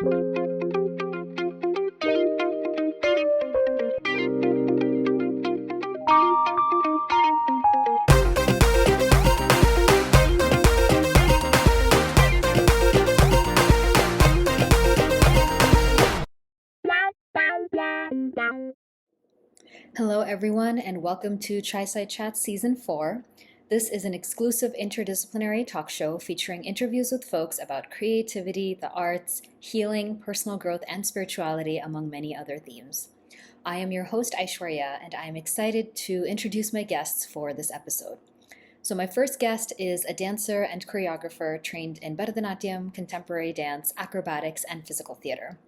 Hello, everyone, and welcome to Tri-Side Chat Season 4. This is an exclusive interdisciplinary talk show featuring interviews with folks about creativity, the arts, healing, personal growth, and spirituality, among many other themes. I am your host, Aishwarya, and I am excited to introduce my guests for this episode. So my first guest is a dancer and choreographer trained in Bharatanatyam, contemporary dance, acrobatics, and physical theater.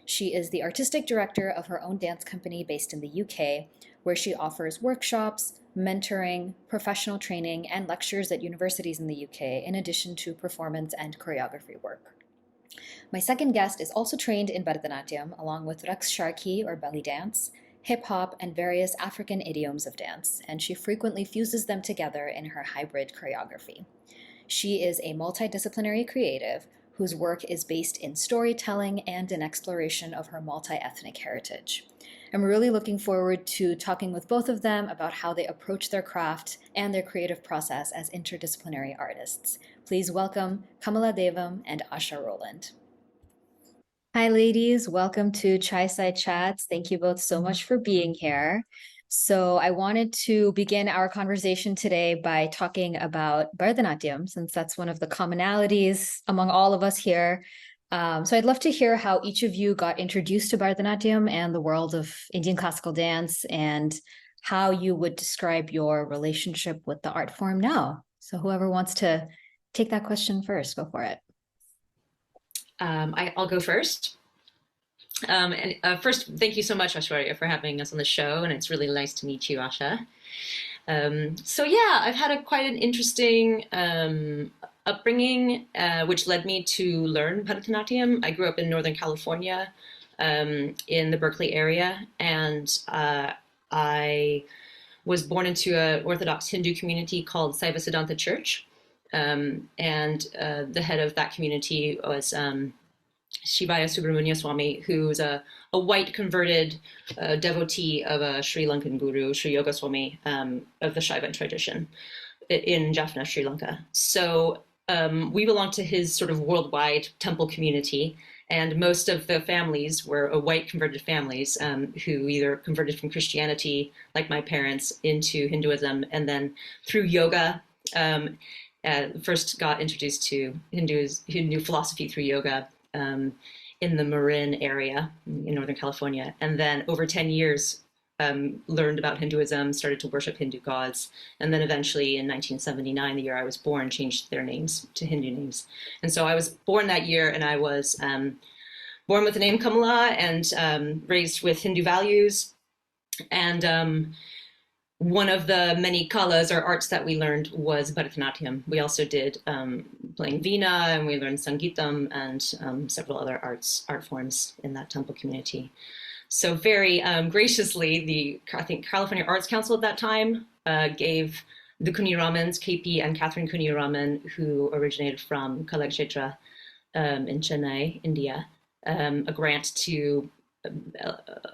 She is the artistic director of her own dance company based in the UK, where she offers workshops, mentoring, professional training, and lectures at universities in the UK, in addition to performance and choreography work. My second guest is also trained in Bharatanatyam, along with Raqs Sharki, or belly dance, hip-hop, and various African idioms of dance, and she frequently fuses them together in her hybrid choreography. She is a multidisciplinary creative whose work is based in storytelling and an exploration of her multi-ethnic heritage. I'm really looking forward to talking with both of them about how they approach their craft and their creative process as interdisciplinary artists. Please welcome Kamala Devam and Asha Rowland. Hi, ladies. Welcome to Tri-Side Chats. Thank you both so much for being here. So I wanted to begin our conversation today by talking about Bharatanatyam, since that's one of the commonalities among all of us here. So I'd love to hear how each of you got introduced to Bharatanatyam and the world of Indian classical dance, and how you would describe your relationship with the art form now. So whoever wants to take that question first, go for it. I'll go first. First, thank you so much, Aishwarya, for having us on the show, and it's really nice to meet you, Asha. I've had quite an interesting upbringing, which led me to learn Bharatanatyam. I grew up in Northern California, in the Berkeley area, and I was born into an Orthodox Hindu community called Saiva Siddhanta Church. The head of that community was Shivaya Subramanya Swami, who's a white converted devotee of a Sri Lankan guru, Sri Yoga Swami, of the Shaivan tradition in Jaffna, Sri Lanka. So we belonged to his sort of worldwide temple community, and most of the families were white converted families who either converted from Christianity, like my parents, into Hinduism, and then through yoga, first got introduced to Hindu philosophy through yoga in the Marin area in Northern California. And then over 10 years, learned about Hinduism, started to worship Hindu gods. And then eventually in 1979, the year I was born, changed their names to Hindu names. And so I was born that year, and I was born with the name Kamala and raised with Hindu values. And one of the many kalas or arts that we learned was Bharatanatyam. We also did playing Veena, and we learned Sangeetam and several other art forms in that temple community. So very graciously, I think California Arts Council at that time gave the Kuniramans, KP and Catherine Kuniraman, who originated from Kalakshetra in Chennai, India, a grant to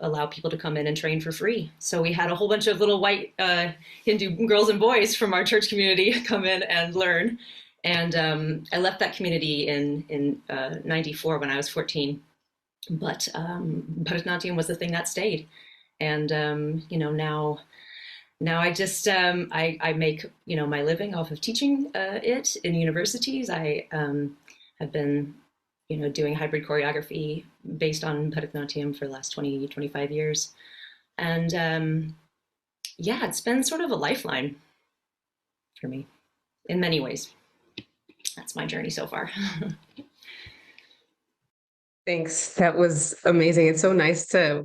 allow people to come in and train for free. So we had a whole bunch of little white Hindu girls and boys from our church community come in and learn. And I left that community in 94 when I was 14. But Bharatanatyam was the thing that stayed. And now I just I make my living off of teaching it in universities. I have been doing hybrid choreography based on Bharatanatyam for the last 20, 25 years. And it's been sort of a lifeline for me in many ways. That's my journey so far. Thanks. That was amazing. It's so nice to,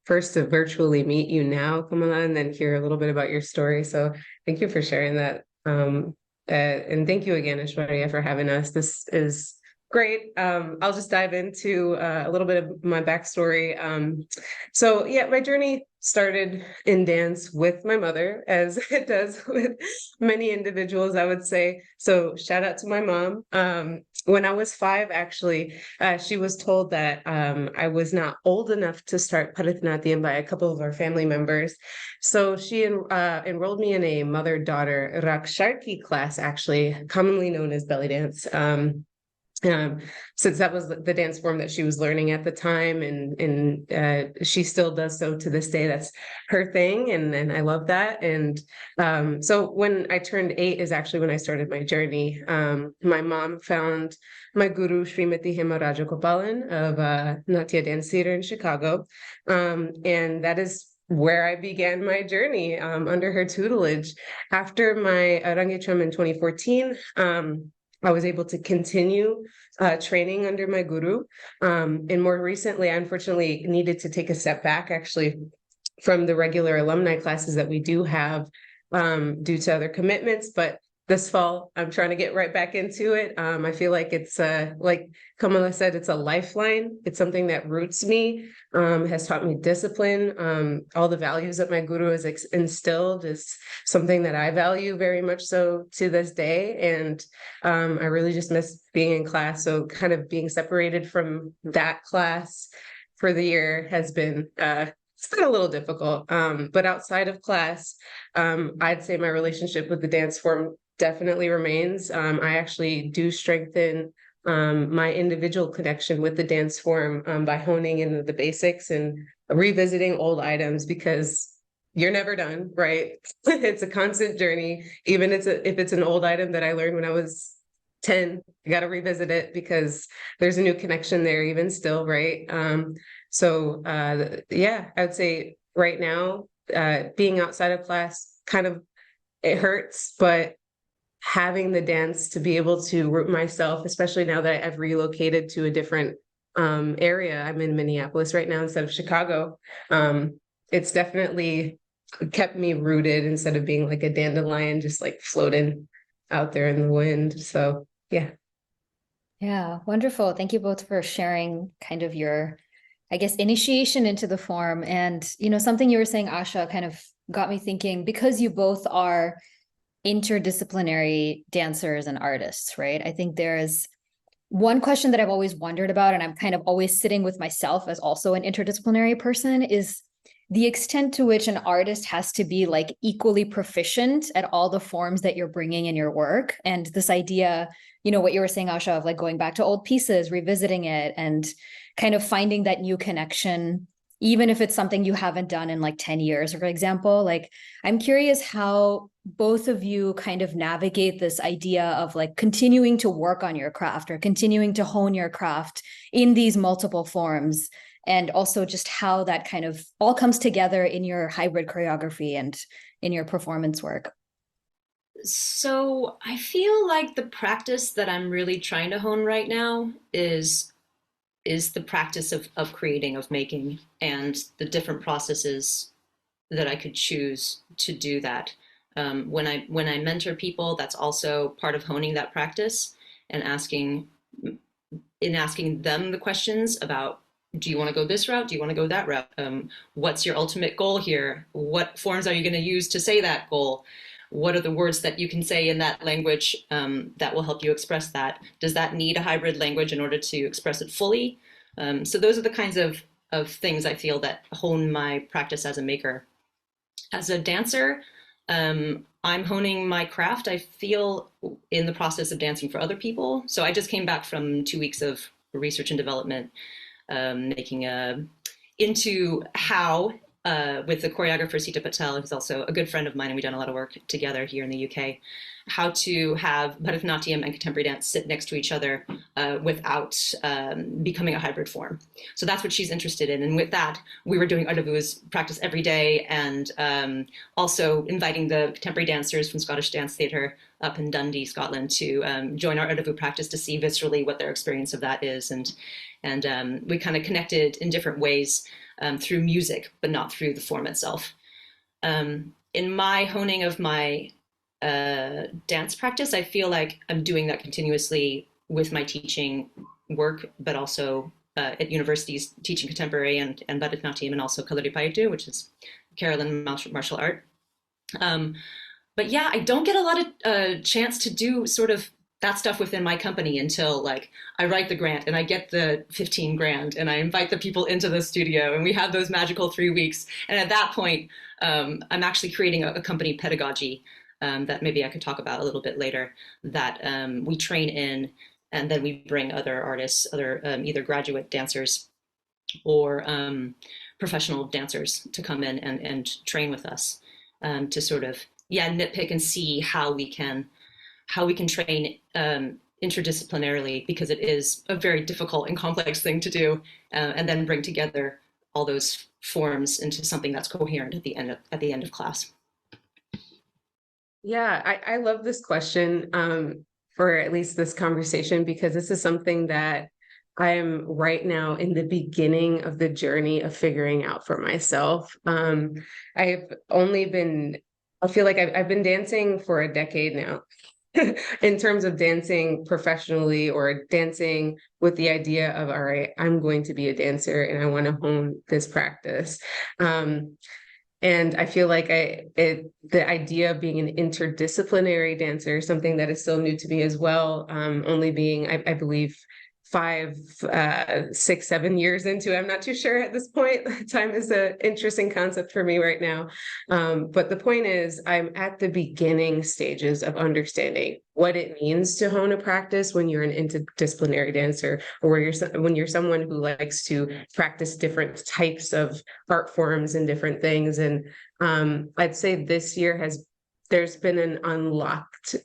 first to virtually meet you now, Kamala, and then hear a little bit about your story. So thank you for sharing that. And thank you again, Aishwarya, for having us. This is Great. I'll just dive into a little bit of my backstory. So yeah, my journey started in dance with my mother, as it does with many individuals, I would say. So shout out to my mom. When I was 5, actually, she was told that I was not old enough to start Bharatanatyam by a couple of our family members. So she enrolled me in a mother-daughter Raksharki class, actually, commonly known as belly dance. Um, since that was the dance form that she was learning at the time, and she still does so to this day. That's her thing, and I love that. And so when I turned 8 is actually when I started my journey. My mom found my guru Srimati Hema Rajagopalan of Natya Dance Theater in Chicago, and that is where I began my journey under her tutelage. After my Arangetram in 2014. I was able to continue training under my guru. And more recently, I unfortunately needed to take a step back actually from the regular alumni classes that we do have due to other commitments. But this fall, I'm trying to get right back into it. I feel like it's like Kamala said, it's a lifeline. It's something that roots me, has taught me discipline. All the values that my guru has instilled is something that I value very much so to this day. And I really just miss being in class. So kind of being separated from that class for the year has been it's been a little difficult. But outside of class, I'd say my relationship with the dance form definitely remains. I actually do strengthen my individual connection with the dance form by honing into the basics and revisiting old items, because you're never done, right? It's a constant journey. Even if it's an old item that I learned when I was 10, I got to revisit it because there's a new connection there even still, right? So yeah, I would say right now, being outside of class kind of, it hurts, but having the dance to be able to root myself, especially now that I've relocated to a different area. I'm in Minneapolis right now instead of Chicago. It's definitely kept me rooted instead of being like a dandelion, just like floating out there in the wind. So yeah. Yeah, wonderful. Thank you both for sharing kind of your, I guess, initiation into the form. And, something you were saying, Asha, kind of got me thinking, because you both are interdisciplinary dancers and artists, right? I think there's one question that I've always wondered about, and I'm kind of always sitting with myself as also an interdisciplinary person, is the extent to which an artist has to be like equally proficient at all the forms that you're bringing in your work. And this idea, what you were saying, Asha, of like going back to old pieces, revisiting it, and kind of finding that new connection, even if it's something you haven't done in like 10 years, for example. Like, I'm curious how both of you kind of navigate this idea of like continuing to work on your craft or continuing to hone your craft in these multiple forms, and also just how that kind of all comes together in your hybrid choreography and in your performance work. So I feel like the practice that I'm really trying to hone right now is the practice of creating, of making, and the different processes that I could choose to do that. When I mentor people, that's also part of honing that practice and asking them the questions about, do you want to go this route? Do you want to go that route? What's your ultimate goal here? What forms are you going to use to say that goal? What are the words that you can say in that language that will help you express that? Does that need a hybrid language in order to express it fully? So those are the kinds of things I feel that hone my practice as a maker. As a dancer, I'm honing my craft, I feel, in the process of dancing for other people. So I just came back from 2 weeks of research and development, making into how with the choreographer Sita Patel, who's also a good friend of mine, and we've done a lot of work together here in the UK, how to have Bharatanatyam and contemporary dance sit next to each other without becoming a hybrid form. So that's what she's interested in. And with that, we were doing Ardavoo's practice every day, and also inviting the contemporary dancers from Scottish Dance Theatre up in Dundee, Scotland, to join our Ardavoo practice to see viscerally what their experience of that is. And we kind of connected in different ways through music, but not through the form itself. In my honing of my dance practice, I feel like I'm doing that continuously with my teaching work, but also at universities teaching contemporary and Bharatanatyam, and also Kalaripayattu, which is Kerala martial art. But yeah, I don't get a lot of chance to do sort of that stuff within my company until like I write the grant and I get the 15 grand and I invite the people into the studio and we have those magical 3 weeks. And at that point, I'm actually creating a company pedagogy that maybe I could talk about a little bit later that we train in, and then we bring other artists, other either graduate dancers or professional dancers to come in and train with us to sort of nitpick and see how we can train interdisciplinarily, because it is a very difficult and complex thing to do, and then bring together all those forms into something that's coherent at the end of class. Yeah, I love this question for at least this conversation, because this is something that I am right now in the beginning of the journey of figuring out for myself. I feel like I've been dancing for a decade now. In terms of dancing professionally or dancing with the idea of, all right, I'm going to be a dancer and I want to hone this practice. And I feel like the idea of being an interdisciplinary dancer, something that is still new to me as well, only being, I believe, 5, 6, 7 years into it. I'm not too sure at this point. Time is an interesting concept for me right now. But the point is, I'm at the beginning stages of understanding what it means to hone a practice when you're an interdisciplinary dancer, or when you're someone who likes to practice different types of art forms and different things. And I'd say this year there's been an unlocked,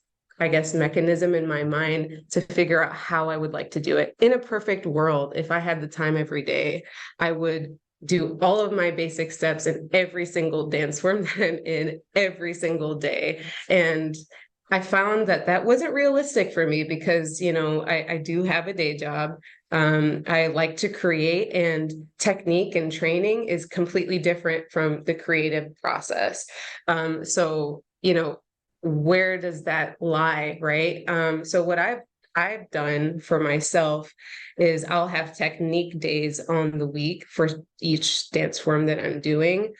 I guess, mechanism in my mind to figure out how I would like to do it. In a perfect world, if I had the time every day, I would do all of my basic steps in every single dance form that I'm in every single day. And I found that wasn't realistic for me because, I do have a day job. I like to create, and technique and training is completely different from the creative process. So, where does that lie, right? So what I've done for myself is I'll have technique days on the week for each dance form that I'm doing.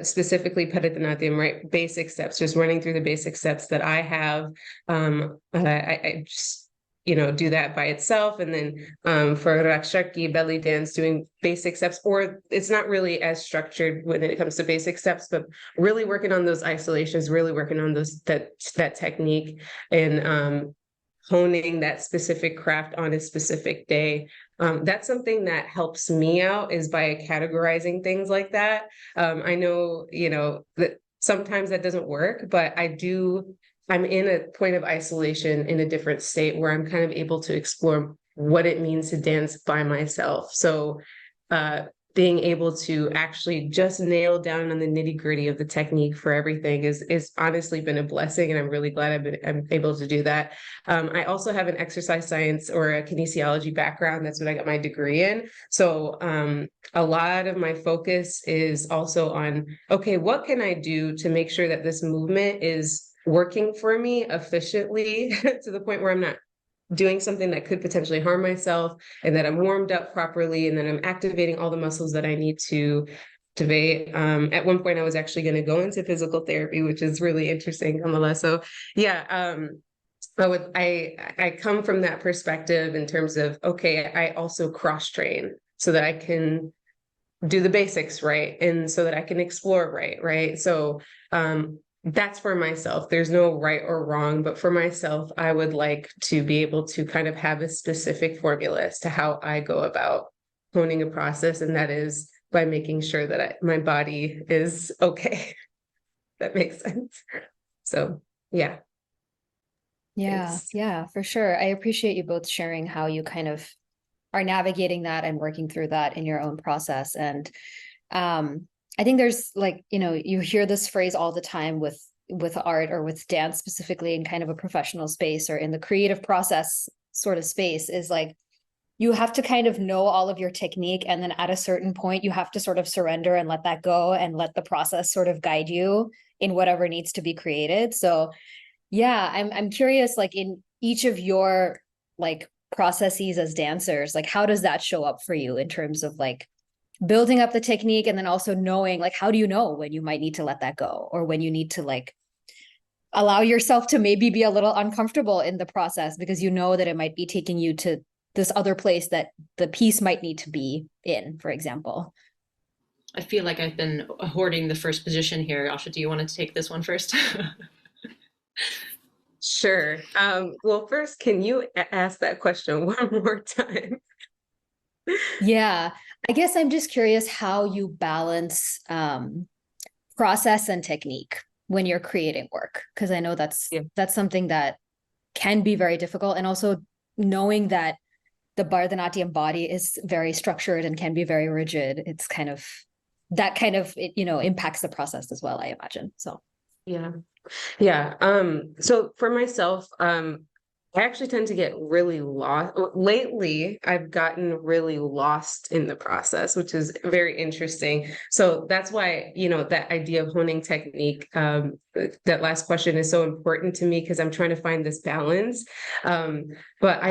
Specifically Bharatanatyam, right? Basic steps, just running through the basic steps that I have. I just do that by itself. And then for Rakshaki belly dance, doing basic steps, or it's not really as structured when it comes to basic steps, but really working on those isolations, really working on that technique, and honing that specific craft on a specific day. That's something that helps me out, is by categorizing things like that. I know, that sometimes that doesn't work, but I'm in a point of isolation in a different state where I'm kind of able to explore what it means to dance by myself. So being able to actually just nail down on the nitty-gritty of the technique for everything is honestly been a blessing, and I'm really glad I'm able to do that. I also have an exercise science or a kinesiology background. That's what I got my degree in. So a lot of my focus is also on, okay, what can I do to make sure that this movement is working for me efficiently to the point where I'm not doing something that could potentially harm myself, and that I'm warmed up properly, and then I'm activating all the muscles that I need to activate. At one point I was actually going to go into physical therapy, which is really interesting, Kamala. So yeah, I come from that perspective in terms of, okay, I also cross train so that I can do the basics right, and so that I can explore right. So that's for myself. There's no right or wrong, but for myself, I would like to be able to kind of have a specific formula as to how I go about honing a process, and that is by making sure that my body is okay. That makes sense. So yeah. Thanks. Yeah, for sure. I appreciate you both sharing how you kind of are navigating that and working through that in your own process. And I think there's like, you hear this phrase all the time with art or with dance specifically in kind of a professional space or in the creative process sort of space, is like, you have to kind of know all of your technique. And then at a certain point, you have to sort of surrender and let that go and let the process sort of guide you in whatever needs to be created. So yeah, I'm curious, like in each of your like processes as dancers, like how does that show up for you in terms of like building up the technique, and then also knowing, like, how do you know when you might need to let that go, or when you need to like allow yourself to maybe be a little uncomfortable in the process because you know that it might be taking you to this other place that the piece might need to be in, for example? I feel like I've been hoarding the first position here. Asha, do you want to take this one first? Sure. Well, first, can you ask that question one more time? Yeah, I guess I'm just curious how you balance process and technique when you're creating work, because I know Yeah. that's something that can be very difficult, and also knowing that the Bharatanatyam body is very structured and can be very rigid. It's kind of that kind of it, impacts the process as well, I imagine. So Yeah. Yeah. So for myself, I actually tend to get really lost. Lately, I've gotten really lost in the process, which is very interesting. So that's why, that idea of honing technique, that last question is so important to me because I'm trying to find this balance. Um, but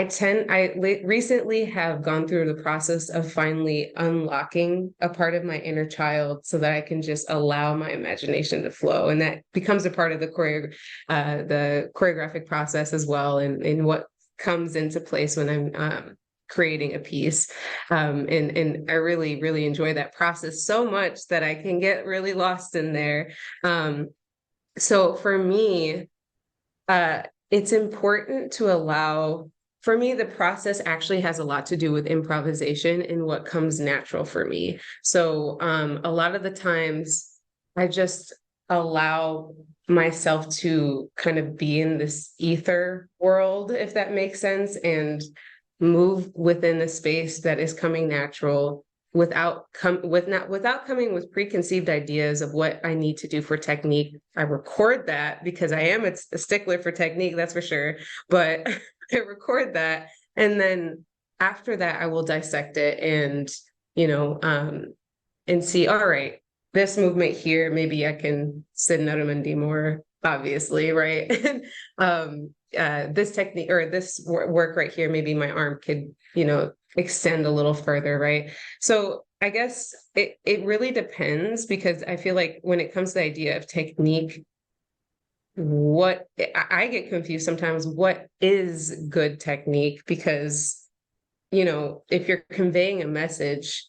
recently have gone through the process of finally unlocking a part of my inner child so that I can just allow my imagination to flow. And that becomes a part of the choreographic process as well, and what comes into place when I'm creating a piece. And I really, really enjoy that process so much that I can get really lost in there. So for me, it's important to allow, for me, the process actually has a lot to do with improvisation and what comes natural for me. So a lot of the times I just allow myself to kind of be in this ether world, if that makes sense, and move within a space that is coming natural without coming with preconceived ideas of what I need to do for technique. I record that because I am a stickler for technique, that's for sure. But I record that, and then after that, I will dissect it and see. All right, this movement here, maybe I can sit Narumandi more. Obviously, right? This technique or this work right here, maybe my arm could, extend a little further, right? So I guess it really depends, because I feel like when it comes to the idea of technique, what I get confused sometimes, what is good technique? Because, if you're conveying a message,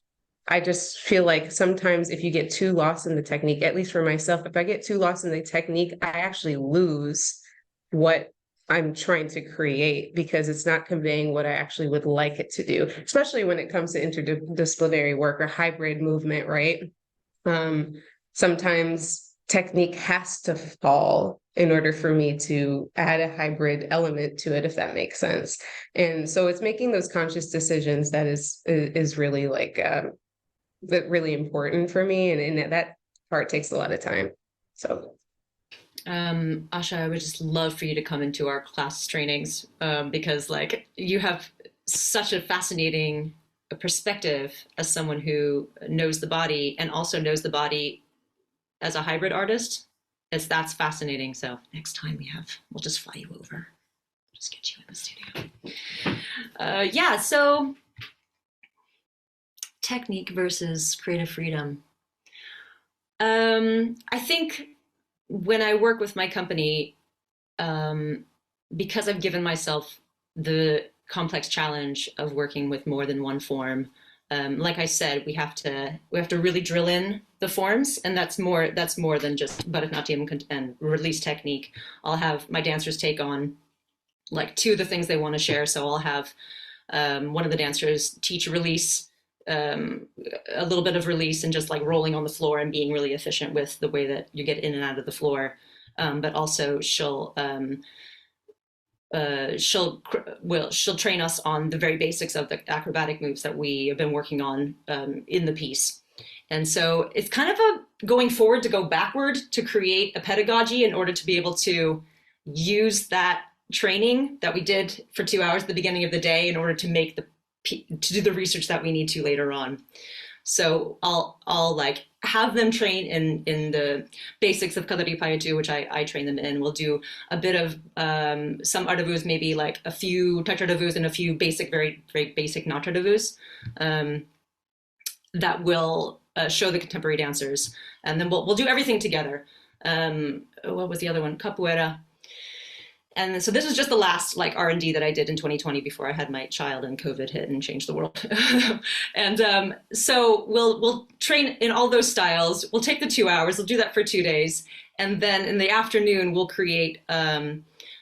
I just feel like sometimes if you get too lost in the technique, at least for myself, if I get too lost in the technique, I actually lose what I'm trying to create, because it's not conveying what I actually would like it to do, especially when it comes to interdisciplinary work or hybrid movement, right? Sometimes technique has to fall in order for me to add a hybrid element to it, if that makes sense. And so it's making those conscious decisions that is really really important for me, and that part takes a lot of time. So Asha, I would just love for you to come into our class trainings, because like you have such a fascinating perspective as someone who knows the body and also knows the body as a hybrid artist. That's fascinating. So next time we'll just fly you over. Just get you in the studio. Yeah, so technique versus creative freedom. I think when I work with my company, because I've given myself the complex challenge of working with more than one form, like I said, we have to really drill in the forms, and that's more than just Bharatanatyam and release technique. I'll have my dancers take on like two of the things they want to share. So I'll have one of the dancers teach release, a little bit of release and just like rolling on the floor and being really efficient with the way that you get in and out of the floor. But also she'll train us on the very basics of the acrobatic moves that we have been working on in the piece. And so it's kind of a going forward to go backward to create a pedagogy in order to be able to use that training that we did for 2 hours at the beginning of the day in order to make to do the research that we need to later on. So I'll like have them train in the basics of Kadari Payatu, which I train them in. We'll do a bit of some ardavus, maybe like a few touch and a few basic, very, very basic not that will show the contemporary dancers. And then we'll do everything together. What was the other one? Capoeira. And so this was just the last like R&D that I did in 2020 before I had my child and COVID hit and changed the world. And so we'll train in all those styles. We'll take the 2 hours. We'll do that for 2 days. And then in the afternoon, we'll create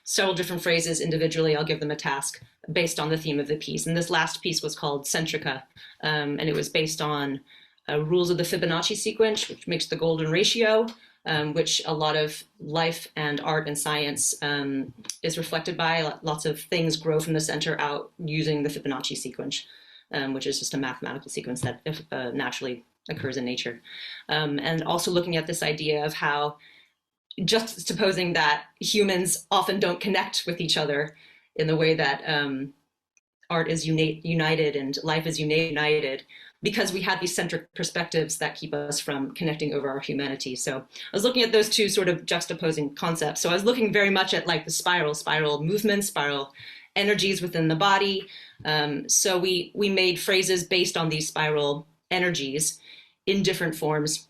several different phrases individually. I'll give them a task based on the theme of the piece. And this last piece was called Centrica. And it was based on rules of the Fibonacci sequence, which makes the golden ratio. Which a lot of life and art and science is reflected by. Lots of things grow from the center out using the Fibonacci sequence, which is just a mathematical sequence that naturally occurs in nature. And also looking at this idea of how, just supposing that humans often don't connect with each other in the way that art is united and life is united, because we have these centric perspectives that keep us from connecting over our humanity. So I was looking at those two sort of juxtaposing concepts. So I was looking very much at like the spiral movements, spiral energies within the body. So we made phrases based on these spiral energies in different forms.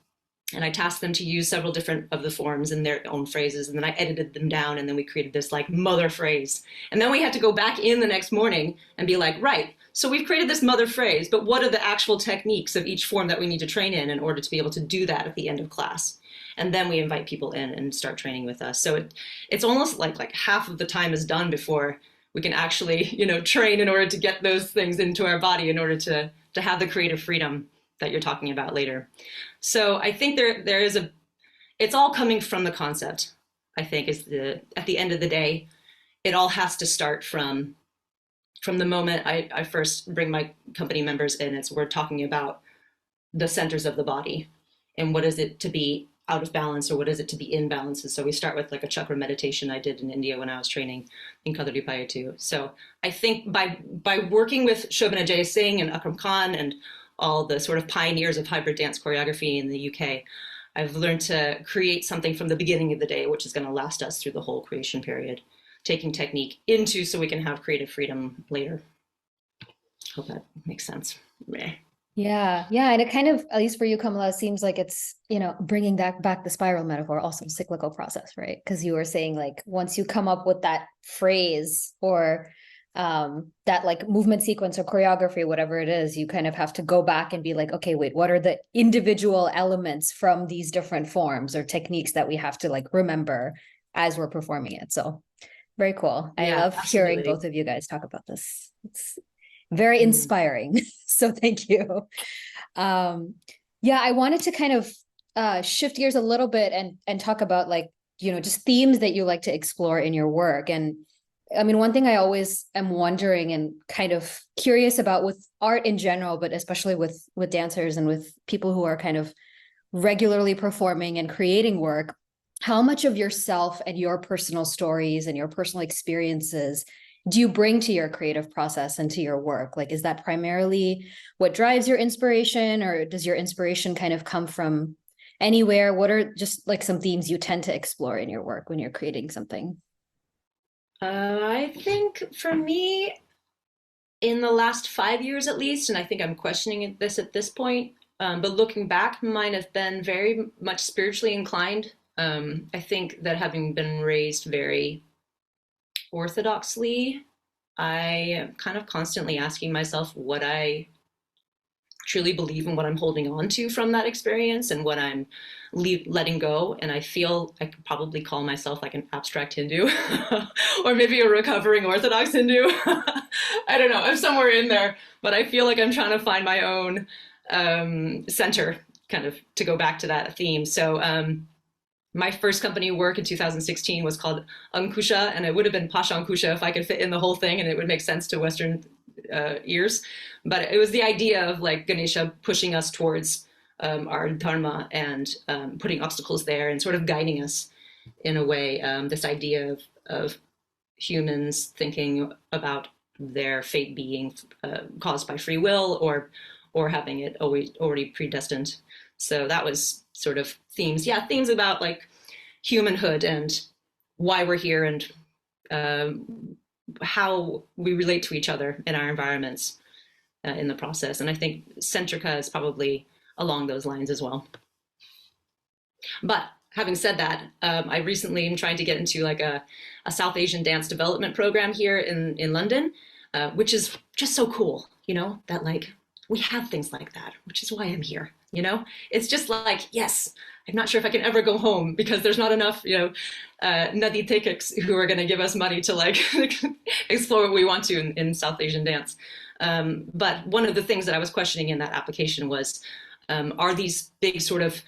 And I tasked them to use several different of the forms in their own phrases. And then I edited them down, and then we created this like mother phrase. And then we had to go back in the next morning and be like, right, so we've created this mother phrase, but what are the actual techniques of each form that we need to train in order to be able to do that at the end of class? And then we invite people in and start training with us. So it's almost like half of the time is done before we can actually, train in order to get those things into our body in order to have the creative freedom that you're talking about later. So I think there is it's all coming from the concept, I think, at the end of the day, it all has to start from the moment I first bring my company members in. We're talking about the centers of the body and what is it to be out of balance or what is it to be in balance. And so we start with like a chakra meditation I did in India when I was training in Kadari Payatu. So I think by working with Shobhana Jaya Singh and Akram Khan and all the sort of pioneers of hybrid dance choreography in the UK, I've learned to create something from the beginning of the day, which is going to last us through the whole creation period, taking technique into so we can have creative freedom later. Hope that makes sense. Yeah. And it kind of, at least for you, Kamala, seems like it's, bringing back the spiral metaphor, also cyclical process, right? Because you were saying like, once you come up with that phrase or that like movement sequence or choreography, whatever it is, you kind of have to go back and be like, okay, wait, what are the individual elements from these different forms or techniques that we have to like remember as we're performing it? So very cool. I love hearing both of you guys talk about this. It's very inspiring. So thank you. I wanted to kind of shift gears a little bit and talk about like, just themes that you like to explore in your work. And I mean, one thing I always am wondering and kind of curious about with art in general, but especially with dancers and with people who are kind of regularly performing and creating work, how much of yourself and your personal stories and your personal experiences do you bring to your creative process and to your work? Like, is that primarily what drives your inspiration, or does your inspiration kind of come from anywhere? What are just like some themes you tend to explore in your work when you're creating something? I think for me, in the last 5 years at least, and I think I'm questioning this at this point, but looking back, mine have been very much spiritually inclined. I think that having been raised very orthodoxly, I am kind of constantly asking myself what I truly believe and what I'm holding on to from that experience and what I'm letting go. And I feel I could probably call myself like an abstract Hindu or maybe a recovering Orthodox Hindu. I don't know, I'm somewhere in there, but I feel like I'm trying to find my own center, kind of to go back to that theme. So my first company work in 2016 was called Ankusha, and it would have been Pasha Ankusha if I could fit in the whole thing and it would make sense to Western ears. But it was the idea of like Ganesha pushing us towards our dharma and putting obstacles there and sort of guiding us in a way. This idea of humans thinking about their fate being caused by free will or having it already predestined So that was sort of themes about like humanhood and why we're here and how we relate to each other in our environments in the process. And I think Centrica is probably along those lines as well. But having said that, I recently am trying to get into like a South Asian dance development program here in London, which is just so cool, that like we have things like that, which is why I'm here. It's just like, yes, I'm not sure if I can ever go home because there's not enough, Nadi Tekiks who are going to give us money to like explore what we want to in South Asian dance. But one of the things that I was questioning in that application was, are these big sort of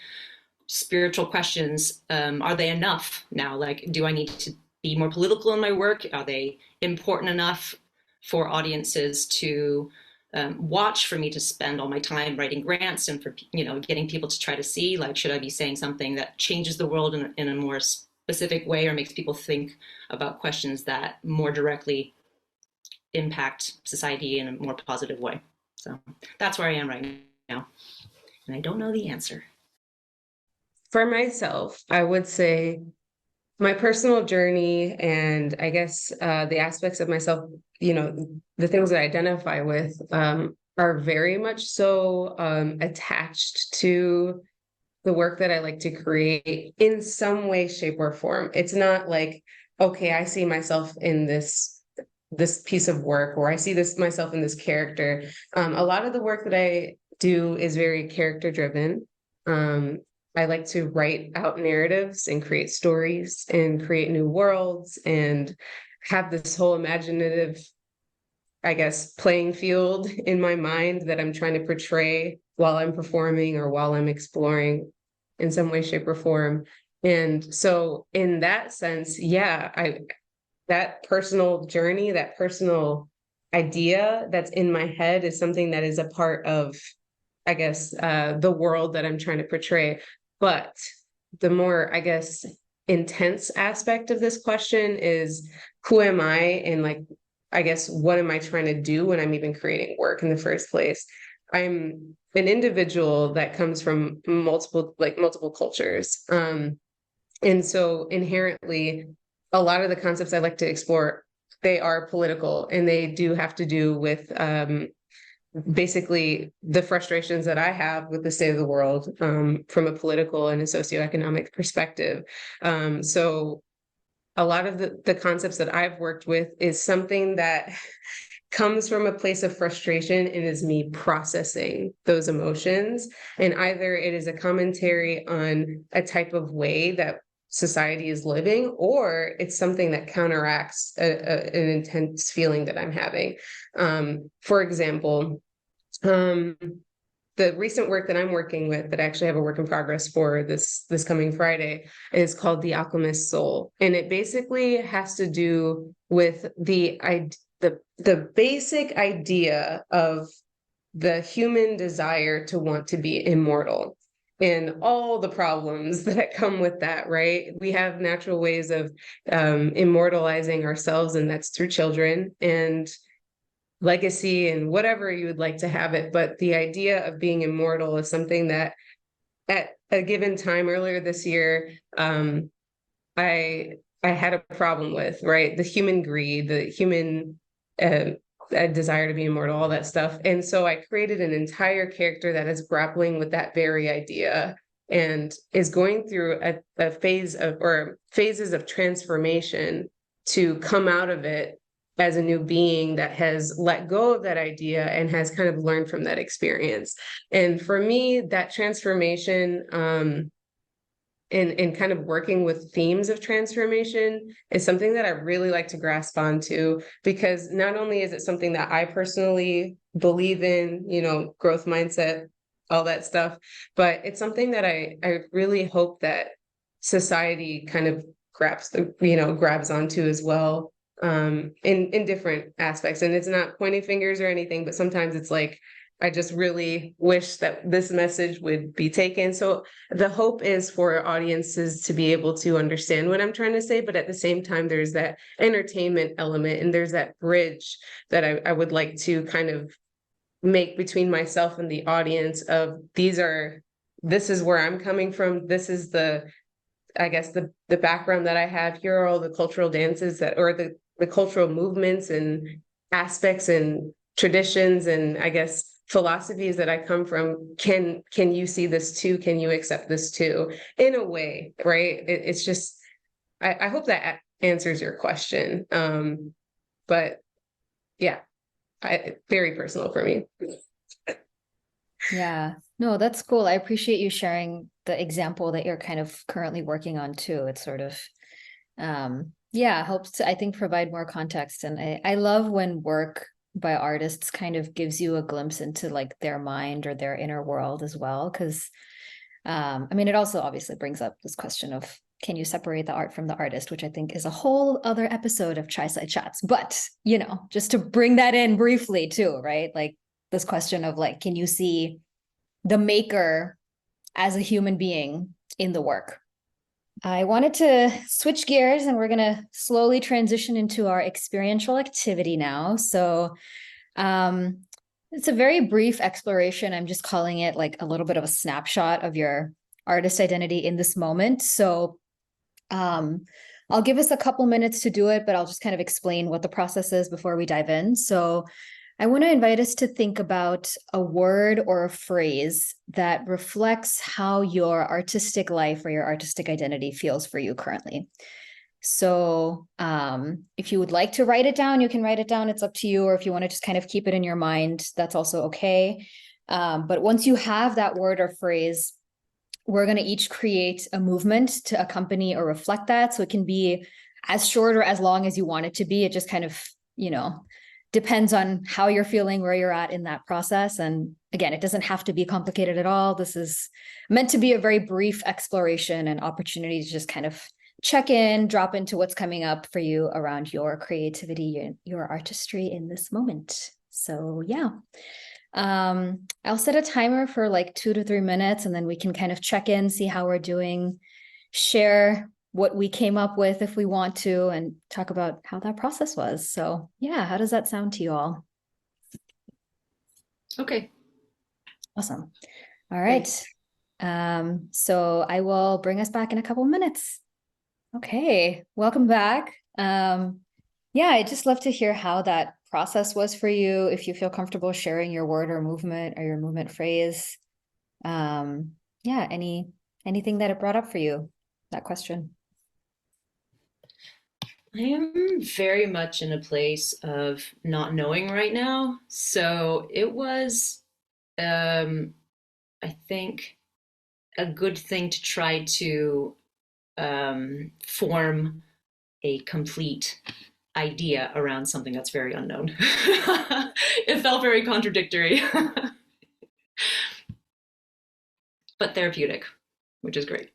spiritual questions, are they enough now? Like, do I need to be more political in my work? Are they important enough for audiences to watch, for me to spend all my time writing grants and for getting people to try to see, like, should I be saying something that changes the world in a more specific way or makes people think about questions that more directly impact society in a more positive way? So that's where I am right now, and I don't know the answer. For myself, I would say my personal journey and I guess the aspects of myself, the things that I identify with are very much so attached to the work that I like to create in some way, shape, or form. It's not like, okay, I see myself in this piece of work, or I see myself in this character. A lot of the work that I do is very character driven. I like to write out narratives and create stories and create new worlds and have this whole imaginative, I guess, playing field in my mind that I'm trying to portray while I'm performing or while I'm exploring in some way, shape, or form. And so in that sense, yeah, that personal journey, that personal idea that's in my head is something that is a part of, I guess, the world that I'm trying to portray. But the more, I guess, intense aspect of this question is, who am I? And like, I guess, what am I trying to do when I'm even creating work in the first place? I'm an individual that comes from multiple cultures. And so inherently, a lot of the concepts I like to explore, they are political, and they do have to do with basically the frustrations that I have with the state of the world from a political and a socioeconomic perspective. So a lot of the concepts that I've worked with is something that comes from a place of frustration and is me processing those emotions. And either it is a commentary on a type of way that society is living, or it's something that counteracts an intense feeling that I'm having. For example, the recent work that I'm working with, that I actually have a work in progress for this coming Friday, is called The Alchemist's Soul. And it basically has to do with the basic idea of the human desire to want to be immortal and all the problems that come with that, right? We have natural ways of immortalizing ourselves, and that's through children and legacy and whatever you would like to have it. But the idea of being immortal is something that at a given time earlier this year, I had a problem with, right? The human greed, the human a desire to be immortal, all that stuff. And so I created an entire character that is grappling with that very idea and is going through a phase of, or phases of transformation to come out of it as a new being that has let go of that idea and has kind of learned from that experience. And for me, that transformation, and kind of working with themes of transformation is something that I really like to grasp onto, because not only is it something that I personally believe in, growth mindset, all that stuff, but it's something that I really hope that society kind of grabs onto as well, in different aspects. And it's not pointing fingers or anything, but sometimes it's like, I just really wish that this message would be taken. So the hope is for audiences to be able to understand what I'm trying to say, but at the same time, there's that entertainment element and there's that bridge that I would like to kind of make between myself and the audience of, these are this is where I'm coming from. This is I guess the background that I have. Here are all the cultural dances or the cultural movements and aspects and traditions and I guess philosophies that I come from. Can you see this too? Can you accept this too? In a way, right? It's just, I hope that answers your question. But yeah, very personal for me. Yeah, no, that's cool. I appreciate you sharing the example that you're kind of currently working on too. It's sort of, yeah, helps to, I think, provide more context. And I love when work by artists kind of gives you a glimpse into like their mind or their inner world as well. Because, I mean, it also obviously brings up this question of, can you separate the art from the artist, which I think is a whole other episode of Tri-Side Chats. But, you know, just to bring that in briefly too, right? Like this question of like, can you see the maker as a human being in the work? I wanted to switch gears and we're going to slowly transition into our experiential activity now. So it's a very brief exploration. I'm just calling it like a little bit of a snapshot of your artist identity in this moment. So I'll give us a couple minutes to do it, but I'll just kind of explain what the process is before we dive in. So I want to invite us to think about a word or a phrase that reflects how your artistic life or your artistic identity feels for you currently. So if you would like to write it down, you can write it down. It's up to you. Or if you want to just kind of keep it in your mind, that's also okay. But once you have that word or phrase, we're going to each create a movement to accompany or reflect that. So it can be as short or as long as you want it to be. It just kind of, depends on how you're feeling, where you're at in that process. And again, it doesn't have to be complicated at all. This is meant to be a very brief exploration and opportunity to just kind of check in, drop into what's coming up for you around your creativity, your artistry in this moment. So yeah. I'll set a timer for like 2 to 3 minutes, and then we can kind of check in, see how we're doing, share what we came up with if we want to, and talk about how that process was. So yeah, how does that sound to you all? Okay. Awesome. All right. So I will bring us back in a couple of minutes. Okay, welcome back. Yeah, I'd just love to hear how that process was for you, if you feel comfortable sharing your word or movement or your movement phrase. Yeah, anything that it brought up for you, that question. I am very much in a place of not knowing right now. So it was, I think, a good thing to try to form a complete idea around something that's very unknown. It felt very contradictory, but therapeutic, which is great.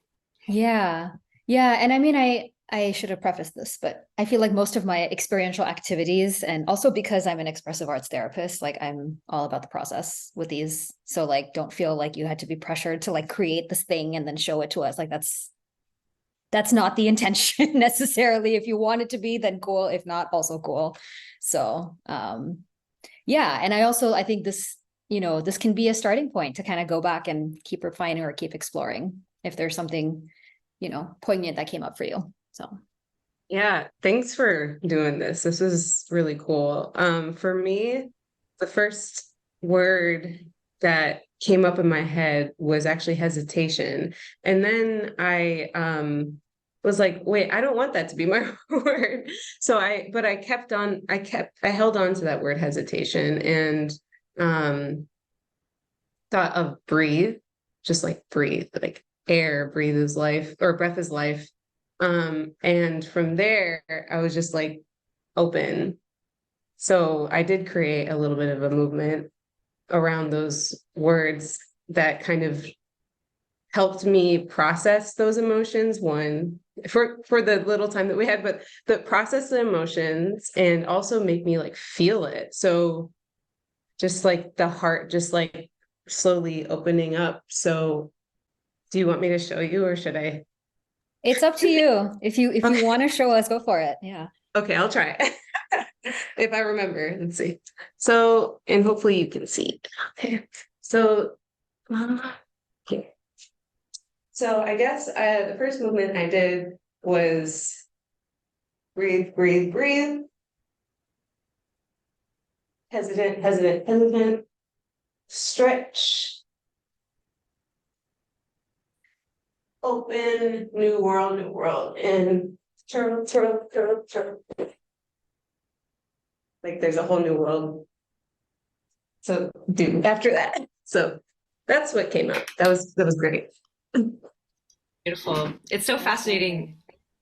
Yeah. Yeah. And I mean, I should have prefaced this, but I feel like most of my experiential activities, and also because I'm an expressive arts therapist, like I'm all about the process with these. So like, don't feel like you had to be pressured to like create this thing and then show it to us. Like that's not the intention necessarily. If you want it to be, then cool. If not, also cool. So yeah. And I think this, this can be a starting point to kind of go back and keep refining or keep exploring if there's something, poignant that came up for you. So Yeah, thanks for doing this. This is really cool. For me, the first word that came up in my head was actually hesitation. And then I was like, wait, I don't want that to be my word. But I held on to that word hesitation and thought of breathe, just like breathe, like air, breathe is life, or breath is life. And from there, I was just like open. So I did create a little bit of a movement around those words that kind of helped me process those emotions. One, for the little time that we had, but the process the emotions and also make me like feel it. So just like the heart, just like slowly opening up. So do you want me to show you or should I? it's up to you. If you Okay. want to show us, go for it. Yeah. Okay, I'll try it. If I remember, let's see. So, and hopefully you can see. Okay. So, okay. So I guess the first movement I did was breathe, breathe, breathe. Hesitant, hesitant, hesitant. Stretch. Open, new world. And turtle, turtle, turtle, turtle. Like there's a whole new world to do after that. So that's what came out. That was great. Beautiful. It's so fascinating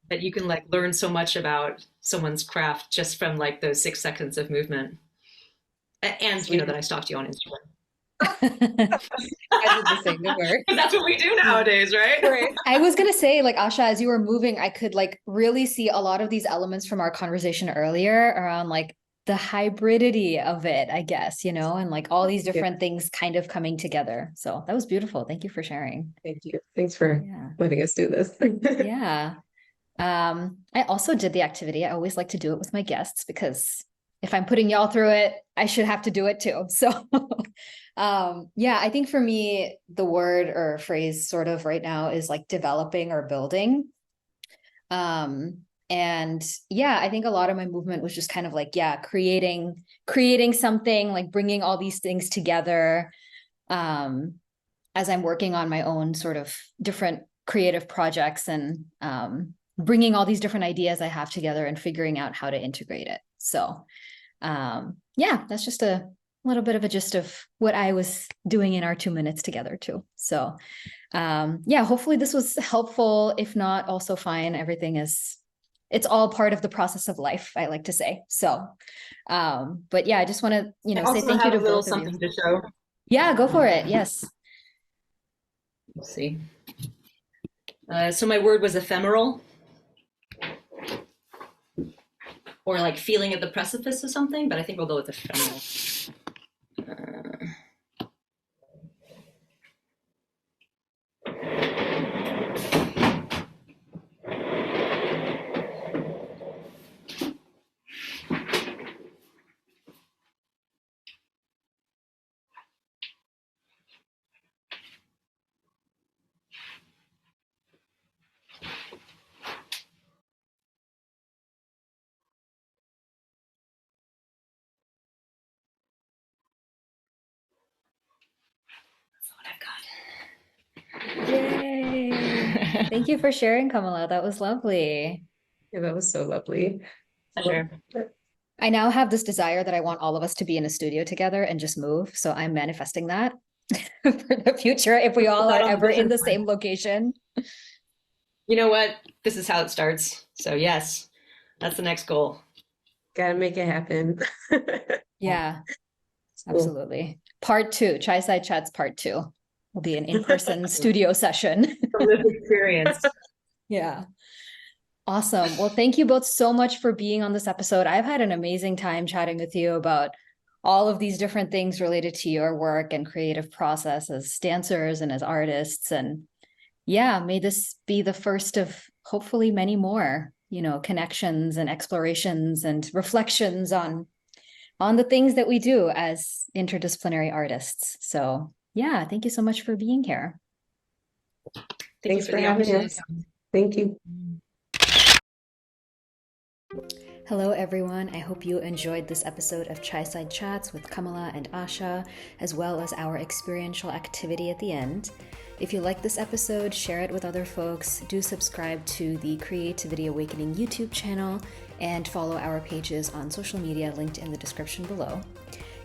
that you can like learn so much about someone's craft just from like those 6 seconds of movement. And you know that I stalked you on Instagram. I did the same to her. That's what we do nowadays, right? Right. I was gonna say, like, Asha, as you were moving, I could like really see a lot of these elements from our conversation earlier around like the hybridity of it, I guess, and like all these different things kind of coming together. So that was beautiful. Thank you for sharing. Thank you. Thanks for letting us do this. Yeah. I also did the activity. I always like to do it with my guests because if I'm putting y'all through it, I should have to do it too. So yeah, I think for me, the word or phrase sort of right now is like developing or building. And yeah, I think a lot of my movement was just kind of like, creating something, like bringing all these things together, as I'm working on my own sort of different creative projects and, bringing all these different ideas I have together and figuring out how to integrate it. So, yeah, that's just a little bit of a gist of what I was doing in our 2 minutes together too. So, yeah, hopefully this was helpful. If not, also fine. It's all part of the process of life, I like to say. So, but yeah, I just want to, say thank you to both of you. To show. Yeah, go for it. Yes. Let's see. So my word was ephemeral, or like feeling at the precipice of something, but I think we'll go with ephemeral. Yay. Thank you for sharing, Kamala. That was lovely. Yeah, that was so lovely. Sure. I now have this desire that I want all of us to be in a studio together and just move. So I'm manifesting that for the future if we all are ever in the same location. You know what? This is how it starts. So yes, that's the next goal. Gotta make it happen. Yeah, absolutely. Part 2, Chai Side Chats Part 2 will be an in-person studio session. Lived experience. Yeah. Awesome. Well, thank you both so much for being on this episode. I've had an amazing time chatting with you about all of these different things related to your work and creative process as dancers and as artists. And yeah, may this be the first of hopefully many more, connections and explorations and reflections on the things that we do as interdisciplinary artists. So yeah, thank you so much for being here. Thanks for having us. Thank you. Hello, everyone. I hope you enjoyed this episode of Chai Side Chats with Kamala and Asha, as well as our experiential activity at the end. If you like this episode, share it with other folks. Do subscribe to the Creativity Awakening YouTube channel and follow our pages on social media linked in the description below.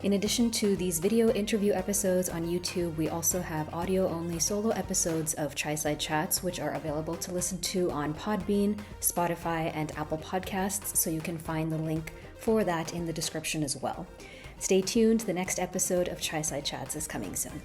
In addition to these video interview episodes on YouTube, we also have audio-only solo episodes of Chai Side Chats, which are available to listen to on Podbean, Spotify, and Apple Podcasts, so you can find the link for that in the description as well. Stay tuned, the next episode of Chai Side Chats is coming soon.